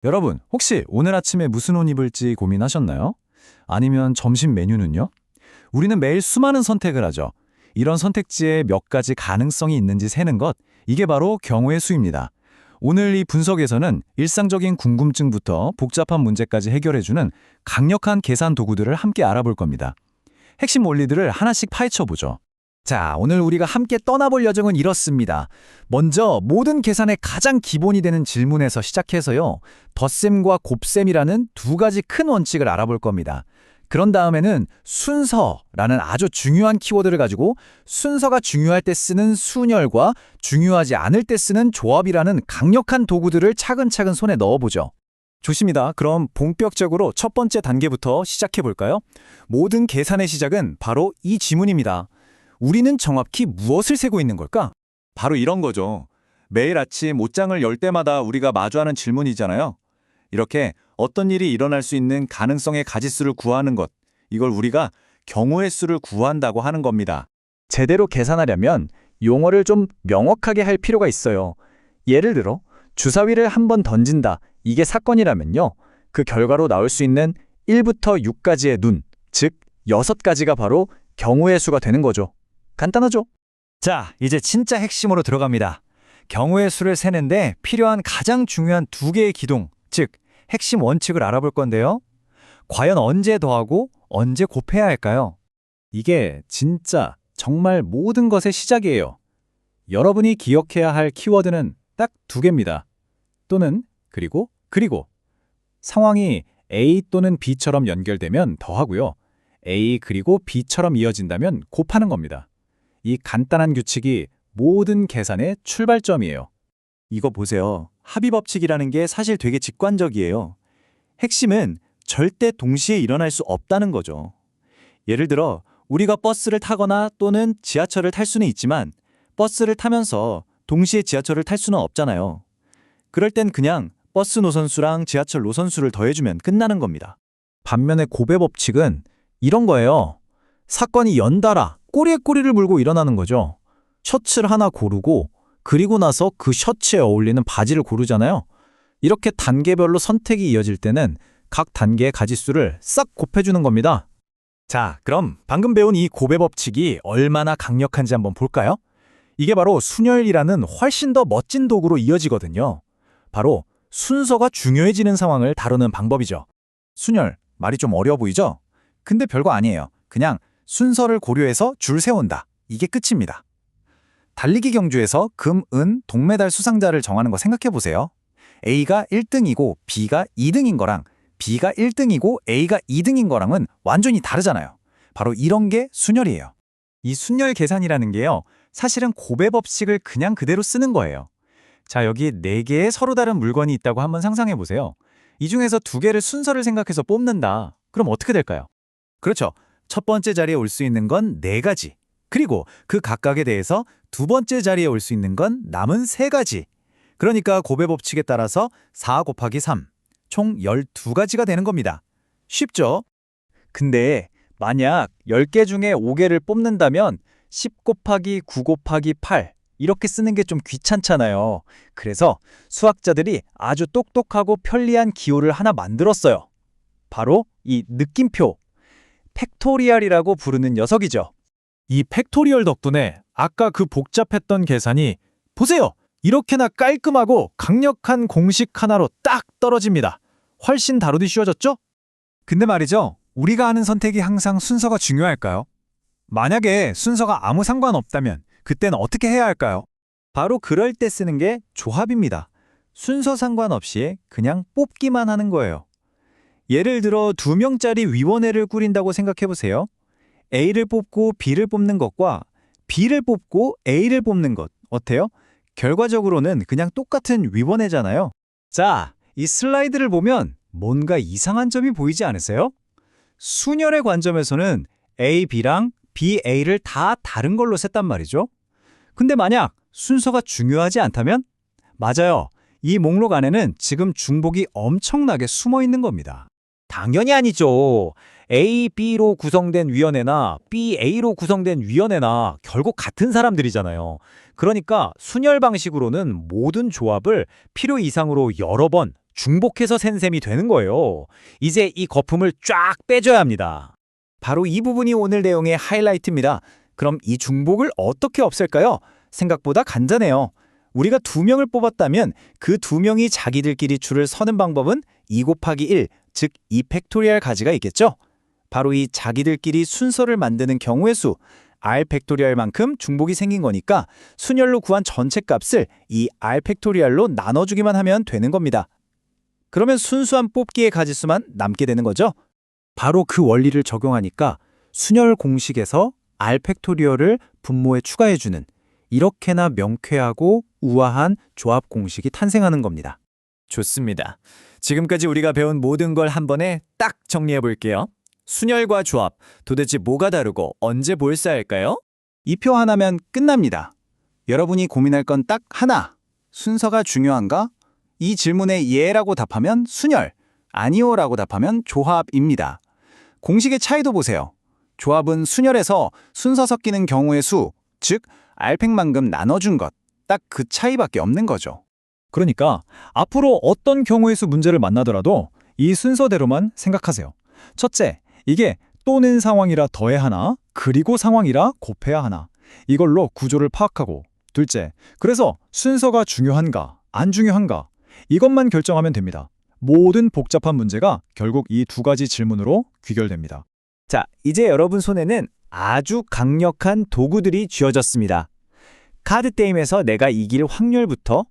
여러분, 혹시 오늘 아침에 무슨 옷 입을지 고민하셨나요? 아니면 점심 메뉴는요? 우리는 매일 수많은 선택을 하죠. 이런 선택지에 몇 가지 가능성이 있는지 세는 것, 이게 바로 경우의 수입니다. 오늘 이 분석에서는 일상적인 궁금증부터 복잡한 문제까지 해결해주는 강력한 계산 도구들을 함께 알아볼 겁니다. 핵심 원리들을 하나씩 파헤쳐보죠. 자, 오늘 우리가 함께 떠나볼 여정은 이렇습니다. 먼저 모든 계산의 가장 기본이 되는 질문에서 시작해서요. 덧셈과 곱셈이라는 두 가지 큰 원칙을 알아볼 겁니다. 그런 다음에는 순서라는 아주 중요한 키워드를 가지고 순서가 중요할 때 쓰는 순열과 중요하지 않을 때 쓰는 조합이라는 강력한 도구들을 차근차근 손에 넣어보죠. 좋습니다. 그럼 본격적으로 첫 번째 단계부터 시작해볼까요? 모든 계산의 시작은 바로 이 지문입니다. 우리는 정확히 무엇을 세고 있는 걸까? 바로 이런 거죠. 매일 아침 옷장을 열 때마다 우리가 마주하는 질문이잖아요. 이렇게 어떤 일이 일어날 수 있는 가능성의 가짓수를 구하는 것, 이걸 우리가 경우의 수를 구한다고 하는 겁니다. 제대로 계산하려면 용어를 좀 명확하게 할 필요가 있어요. 예를 들어 주사위를 한 번 던진다. 이게 사건이라면요. 그 결과로 나올 수 있는 1부터 6까지의 눈, 즉 6가지가 바로 경우의 수가 되는 거죠. 간단하죠? 자, 이제 진짜 핵심으로 들어갑니다. 경우의 수를 세는데 필요한 가장 중요한 두 개의 기동, 즉 핵심 원칙을 알아볼 건데요. 과연 언제 더하고 언제 곱해야 할까요? 이게 진짜 정말 모든 것의 시작이에요. 여러분이 기억해야 할 키워드는 딱 두 개입니다. 또는 그리고 상황이 A 또는 B처럼 연결되면 더하고요. A 그리고 B처럼 이어진다면 곱하는 겁니다. 이 간단한 규칙이 모든 계산의 출발점이에요. 이거 보세요. 합의 법칙이라는 게 사실 되게 직관적이에요. 핵심은 절대 동시에 일어날 수 없다는 거죠. 예를 들어 우리가 버스를 타거나 또는 지하철을 탈 수는 있지만 버스를 타면서 동시에 지하철을 탈 수는 없잖아요. 그럴 땐 그냥 버스 노선수랑 지하철 노선수를 더해주면 끝나는 겁니다. 반면에 곱의 법칙은 이런 거예요. 사건이 연달아 꼬리에 꼬리를 물고 일어나는 거죠. 셔츠를 하나 고르고 그리고 나서 그 셔츠에 어울리는 바지를 고르잖아요. 이렇게 단계별로 선택이 이어질 때는 각 단계의 가짓수를 싹 곱해주는 겁니다. 자, 그럼 방금 배운 이 곱의 법칙이 얼마나 강력한지 한번 볼까요? 이게 바로 순열이라는 훨씬 더 멋진 도구로 이어지거든요. 바로 순서가 중요해지는 상황을 다루는 방법이죠. 순열, 말이 좀 어려워 보이죠? 근데 별거 아니에요. 그냥 순서를 고려해서 줄 세운다. 이게 끝입니다. 달리기 경주에서 금, 은, 동메달 수상자를 정하는 거 생각해 보세요. A가 1등이고 B가 2등인 거랑 B가 1등이고 A가 2등인 거랑은 완전히 다르잖아요. 바로 이런 게 순열이에요. 이 순열 계산이라는 게요. 사실은 곱의 법칙을 그냥 그대로 쓰는 거예요. 자, 여기 4개의 서로 다른 물건이 있다고 한번 상상해 보세요. 이 중에서 2개를 순서를 생각해서 뽑는다. 그럼 어떻게 될까요? 그렇죠. 첫 번째 자리에 올 수 있는 건 4가지. 그리고 그 각각에 대해서 두 번째 자리에 올 수 있는 건 남은 3가지. 그러니까 곱의 법칙에 따라서 4 곱하기 3, 총 12가지가 되는 겁니다. 쉽죠? 근데 만약 10개 중에 5개를 뽑는다면 10 곱하기 9 곱하기 8 이렇게 쓰는 게 좀 귀찮잖아요. 그래서 수학자들이 아주 똑똑하고 편리한 기호를 하나 만들었어요. 바로 이 느낌표, 팩토리얼이라고 부르는 녀석이죠. 이 팩토리얼 덕분에 아까 그 복잡했던 계산이 보세요! 이렇게나 깔끔하고 강력한 공식 하나로 딱 떨어집니다. 훨씬 다루기 쉬워졌죠? 근데 말이죠. 우리가 하는 선택이 항상 순서가 중요할까요? 만약에 순서가 아무 상관없다면 그때는 어떻게 해야 할까요? 바로 그럴 때 쓰는 게 조합입니다. 순서 상관없이 그냥 뽑기만 하는 거예요. 예를 들어 2명짜리 위원회를 꾸린다고 생각해 보세요. A를 뽑고 B를 뽑는 것과 B를 뽑고 A를 뽑는 것 어때요? 결과적으로는 그냥 똑같은 위원회잖아요. 자, 이 슬라이드를 보면 뭔가 이상한 점이 보이지 않으세요? 순열의 관점에서는 A, B랑 B, A를 다 다른 걸로 셌단 말이죠. 근데 만약 순서가 중요하지 않다면? 맞아요. 이 목록 안에는 지금 중복이 엄청나게 숨어 있는 겁니다. 당연히 아니죠. A, B로 구성된 위원회나 B, A로 구성된 위원회나 결국 같은 사람들이잖아요. 그러니까 순열 방식으로는 모든 조합을 필요 이상으로 여러 번 중복해서 센 셈이 되는 거예요. 이제 이 거품을 쫙 빼줘야 합니다. 바로 이 부분이 오늘 내용의 하이라이트입니다. 그럼 이 중복을 어떻게 없앨까요? 생각보다 간단해요. 우리가 2명을 뽑았다면 그 2명이 자기들끼리 줄을 서는 방법은 2 곱하기 1, 즉 2 팩토리얼 가지가 있겠죠? 바로 이 자기들끼리 순서를 만드는 경우의 수, R 팩토리얼만큼 중복이 생긴 거니까 순열로 구한 전체 값을 이 R 팩토리얼로 나눠주기만 하면 되는 겁니다. 그러면 순수한 뽑기의 가지수만 남게 되는 거죠? 바로 그 원리를 적용하니까 순열 공식에서 R 팩토리얼을 분모에 추가해주는 이렇게나 명쾌하고 우아한 조합 공식이 탄생하는 겁니다. 좋습니다. 지금까지 우리가 배운 모든 걸 한 번에 딱 정리해 볼게요. 순열과 조합, 도대체 뭐가 다르고 언제 볼사할까요? 이 표 하나면 끝납니다. 여러분이 고민할 건 딱 하나. 순서가 중요한가? 이 질문에 예라고 답하면 순열, 아니오라고 답하면 조합입니다. 공식의 차이도 보세요. 조합은 순열에서 순서 섞이는 경우의 수, 즉 R팩만큼 나눠준 것, 딱 그 차이밖에 없는 거죠. 그러니까 앞으로 어떤 경우의 수 문제를 만나더라도 이 순서대로만 생각하세요. 첫째, 이게 또는 상황이라 더해야 하나, 그리고 상황이라 곱해야 하나. 이걸로 구조를 파악하고, 둘째, 그래서 순서가 중요한가, 안 중요한가, 이것만 결정하면 됩니다. 모든 복잡한 문제가 결국 이 2가지 질문으로 귀결됩니다. 자, 이제 여러분 손에는 아주 강력한 도구들이 쥐어졌습니다. 카드 게임에서 내가 이길 확률부터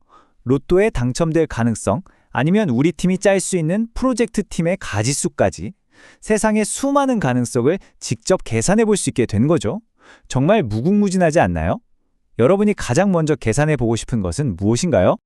로또에 당첨될 가능성, 아니면 우리 팀이 짤 수 있는 프로젝트 팀의 가지수까지 세상의 수많은 가능성을 직접 계산해 볼 수 있게 된 거죠. 정말 무궁무진하지 않나요? 여러분이 가장 먼저 계산해 보고 싶은 것은 무엇인가요?